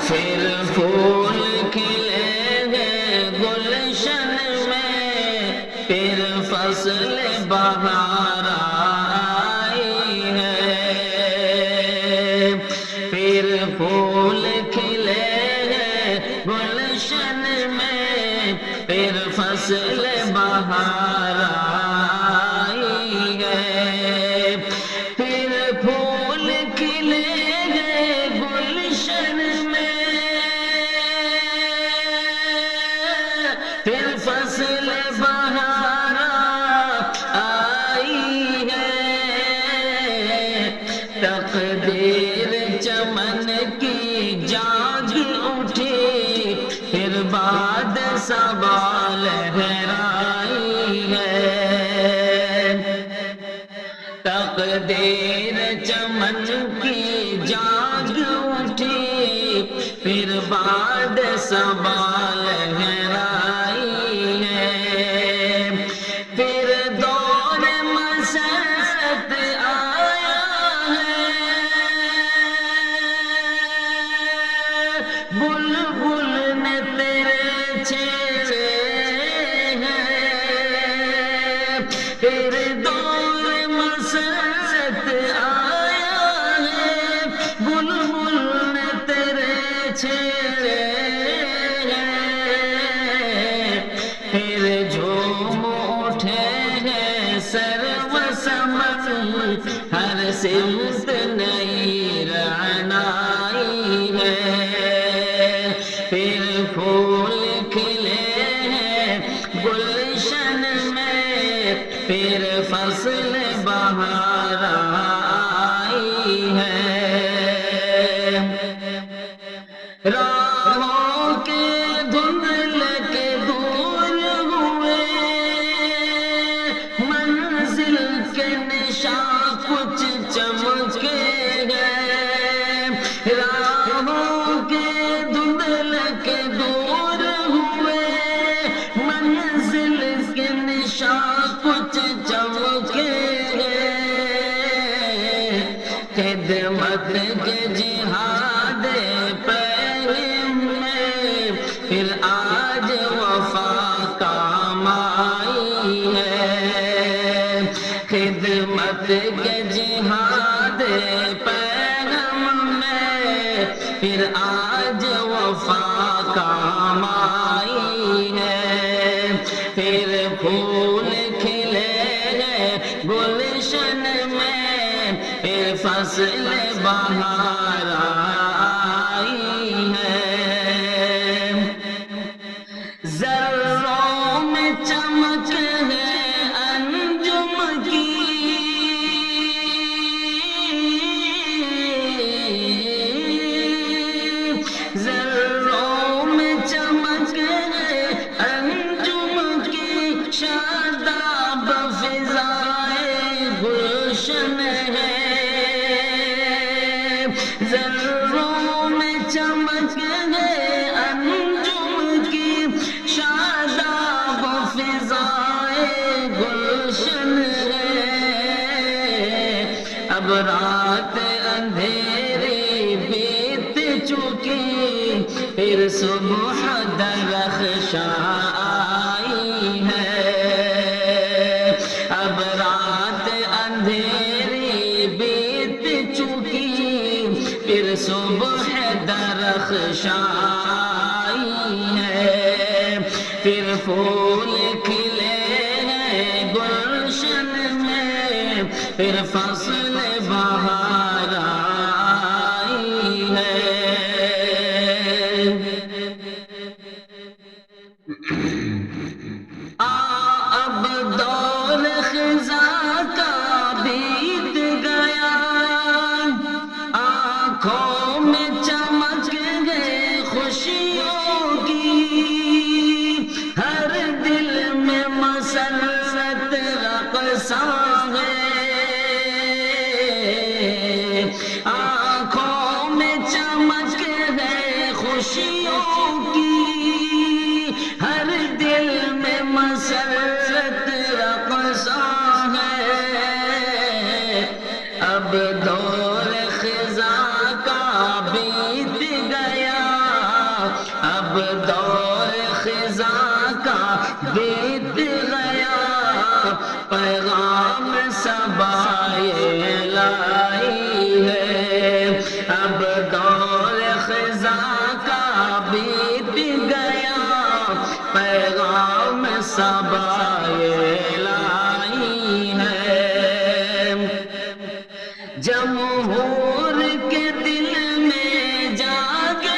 پھر پھول کھلے ہیں گلشن میں، پھر فصل بہار آئی ہے، پھر پھول کھلے ہیں گلشن میں، پھر فصل بہار آئی ہے، پھر پھول کھلے ہیں گلشن میں، پھر فصل بہار آئی ہے، تقدیر چمن کی جاگ اٹھی، پھر باد صبا لہرائی ہے، تقدیر چمن کی جاگ اٹھی، پھر باد صبا لہرائی ہے، پھر دور مسرت آیا ہے، بلبل نے تیرے چھیڑے ہیں، پھر دور مسرت آیا ہے، بلبل نے تیرے چھیڑے ہیں، پھر جھوم اٹھے ہیں سرو سمن، ہر سمت نئی رعنائی ہے، پھر پھول کھلے ہیں گلشن میں، پھر فصل بہار آئی ہے، راہوں کے دھندل کے دور ہوئے، منزل کے نشاں کچھ چمکے گئے، راہوں کے دھندل کے دور ہوئے، منزل کے نشاں کچھ چمکے گئے، خدمت کے جہاد پہلم میں، پھر آج وفا کام آئی ہے، خدمت کے جہاد پہلم میں، پھر آج وفا کام آئی ہے، پھر پھول کھلے ہیں گلشن میں، پھر فصل بہار آئی ہے، ذروں میں چمک ہے انجم کی، ذروں میں چمک ہے انجم کی، شاداب فضائے گلشن ہے، ذروں میں چمک ہے انجم کی، شاداب فضائے گلشن ہے، اب رات اندھیری بیت چکی، پھر صبح درخشاں آئی ہے، اب رات اندھیری بیت چکی، پھر صبح درخشاں آئی ہے، پھر پھول کھلے ہیں گلشن میں، پھر فصل بہار آئی ہے، اب دور خزاں کا بیت گیا، آنکھوں میں چمک گئے خوشیوں کی، ہر دل میں مسرت رقصاں ہے، آنکھوں میں چمک گئے خوشیوں کی، ہر دل میں مسرت رقصاں ہے، اب دور خزاں کا بیت گیا، بیت گیا، پیغام صبائے لائی ہے، اب دور خزاں کا بیت گیا، پیغام صبائے لائی ہے۔ جمہور کے دل میں جاگے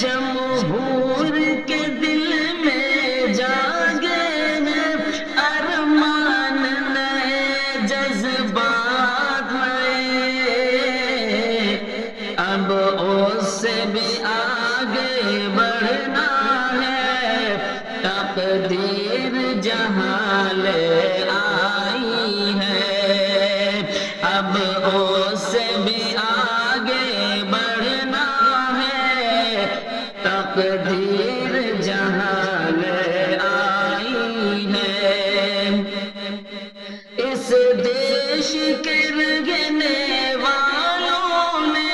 جمہور کے دل میں جاگے ہیں، ارمان نئے جذبات نئے، اب اس سے بھی آگے بڑھنا ہے، تقدیر جہاں لے آئی ہے، اب اس سے بھی آگے بڑھنا ہے، تقدیر جہاں لے آئی ہے۔ اس دیش کے رہنے والوں نے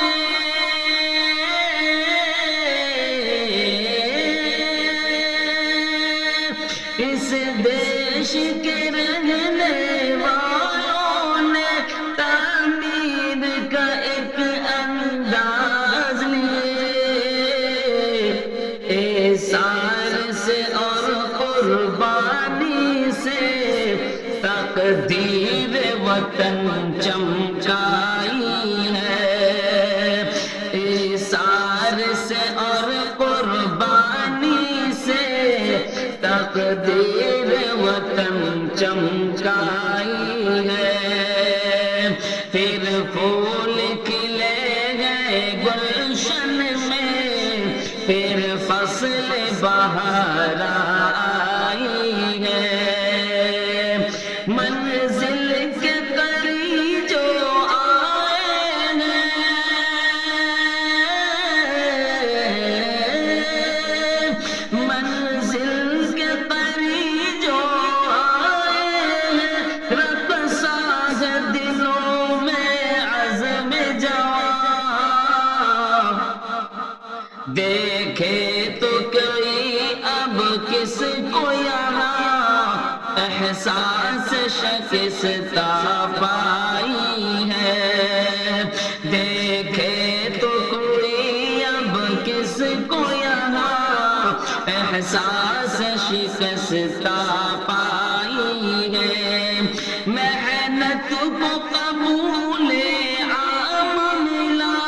اس دیش کے رہنے والوں نے تعمیر کا ایک انداز لیے، ایثار سے اور قربانی سے تقدیر وطن چمکائی ہے، ایثار سے اور قربانی سے تقدیر وطن چمکائی ہے۔ پھر پھول کھلے گئے گلشن میں، پھر فصل بہار آئی ہے، منزل کے قریب جو آئے ہیں، منزل کے قریب جو آئے ہیں، رقصہ ہے دلوں میں عزم جوان، دیکھے تو کوئی اب کس کو یہاں احساس شکستہ پائی ہے، دیکھے تو کوئی اب کس کو یہاں احساس شکستہ پائی ہے، محنت کو قبول عام ملا،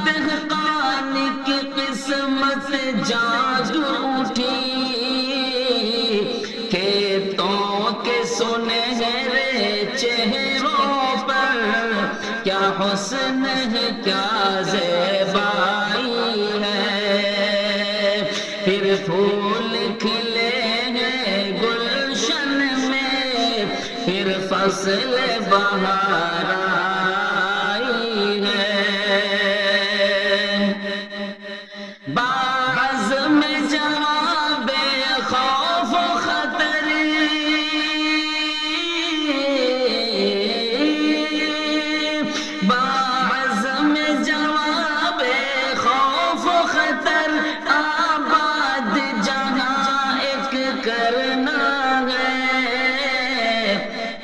دہقان کی قسمت جاگ اٹھی، کھیتوں کے سنہرے چہروں پر کیا حسن ہے کیا زیبائی ہے، پھر پھول کھلے ہیں گلشن میں، پھر فصل بہار آئی ہے، بعزم جواب خوف و خطر، بعزم جواب خوف و خطر، آباد جہاں ایک کرنا ہے،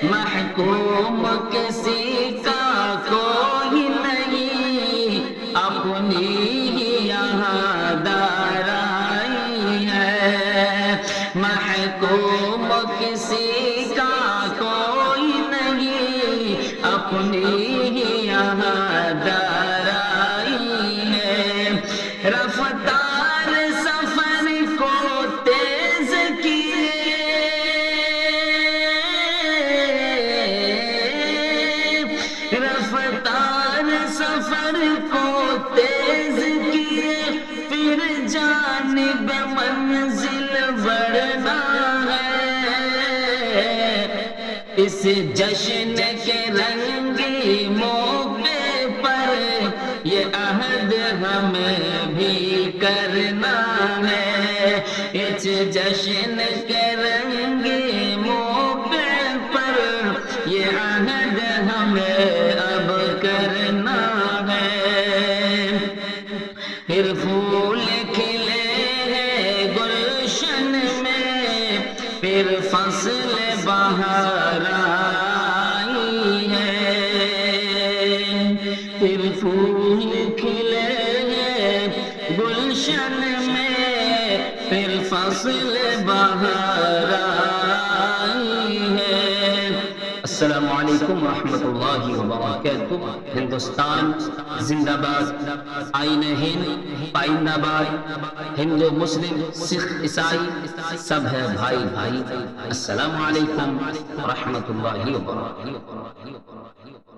محکوم کسی کا کوئی نہیں، اپنی ہی یہاں دارائی ہے، محکوم کسی کا کوئی نہیں، اپنی ہی یہاں دارائی ہے، رفتار سفر کو تیز کیے، رفتار سفر کو تیز کیے، پھر جانب منزل بڑھنا ہے، اس جشن کے رنگی موقع پر یہ عہد ہمیں بھی کرنا ہے، اس جشن کے رنگی موقع پر یہ عہد ہمیں اب کرنا ہے۔ پھر فصل بہار آئی ہے، پھر پھول کھلے ہیں گلشن میں، پھر فصل بہار آئی ہے۔ السلام علیکم ورحمۃ اللہ وبرکاتہ۔ ہندوستان زندہ باد، آئین ہند پائندہ باد، ہندو مسلم سکھ عیسائی سب ہے بھائی بھائی۔ السلام علیکم ورحمۃ اللہ وبرکاتہ۔